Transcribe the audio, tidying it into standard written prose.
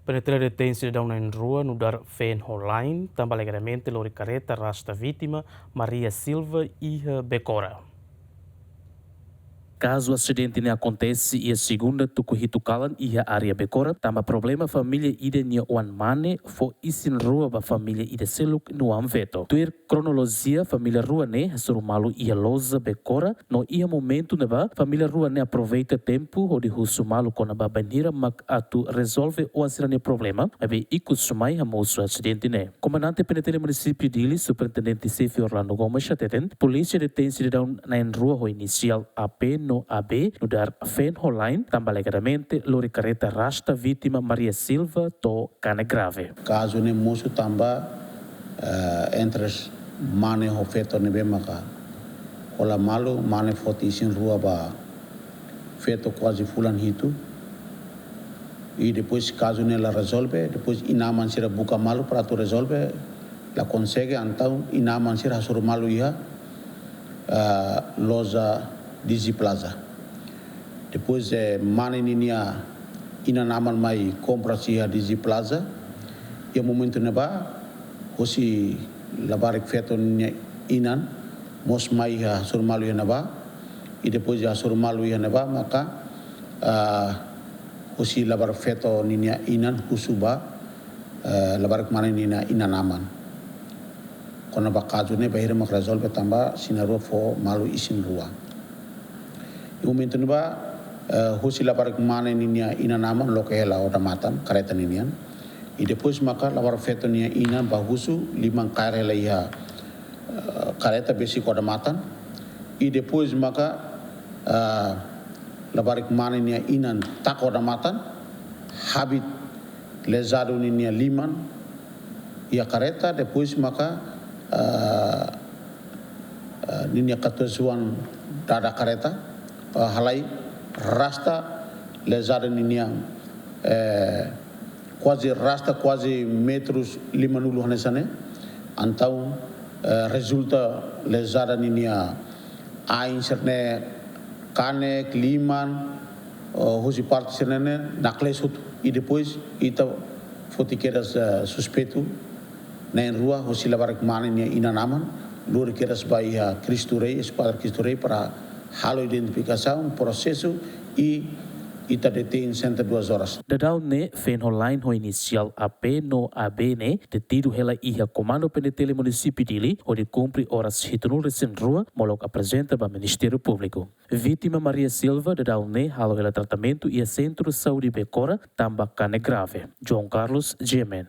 Penetra detensi da una in rua no dar fen online, também alegadamente lori careta rasta vítima Maria Silva e Becora. Caso o acidente não acontece e a segunda tukuhitu kalan e a área Becora, tamba problema família ide nia wan mane fo isin rua ba família ide seluk no anveto. Tuir cronologia família rua ne surumalu ia loza Becora no ia momento neba família rua ne aproveita tempo o de husumalu kona ba banira mak atu resolve o asirane problema abe iku sumai hamosu acidente ne. Comandante penetele município dili superintendente Sefi Orlando Gomes chateten polícia detensi de down na en rua ho inicial AP no AB no dar fen online também alegadamente lori careta rasta vítima Maria Silva to cane grave. Caso ne moço tamba entre mane ho feto ne bemaka ola malu mane foti sin rua ba feto quase fulan hitu e depois caso ne la resolve depois inaman sira buka malu para tu resolve la consegue então inaman sira sur malu ia loja Digi Plaza. Depois mane ninia ina naman mai compra si a Digi Plaza. E momento neba hosi labarik feto ninia inan mos mai ha surmalu ya neba. E depois ya surmalu ya neba maka hosi labarik feto ninia inan husuba labarik mane ninia ina naman. Kona ba kazu ne bahir mak resolve tamba sinaru fo malu isin rua. Momento ni ba hosi labarik mane ninia ina naman lo ke hela oda matan kareta ninian e depois maka labar feto nia ina ba husu limang kare la ia kareta besi oda matan e depois maka labarik mane nia inan tak oda matan habit lezado ninia liman ia kareta depois maka ninia katusuan dada kareta halai rasta lezada niniang quase rasta quase metros 50 hanesane então resulta lezada ninia ain serne kane liman hoje parte serne nakles e depois ita fotiqueiras suspeito na rua hoje labarak mana ina naman lur queiras baia Cristo Rei esquadra Cristo Rei para halo identificação, processo e ita detém 102 horas. Dadau ne fen online ho inicial AP no AB ne detido hela iha comando penetele município dili onde cumpre horas hitunul recém rua molok apresenta ba Ministério Público. Vítima Maria Silva dadau ne halo hela tratamento e centro saúde Becora tamba cane grave. João Carlos Gemen.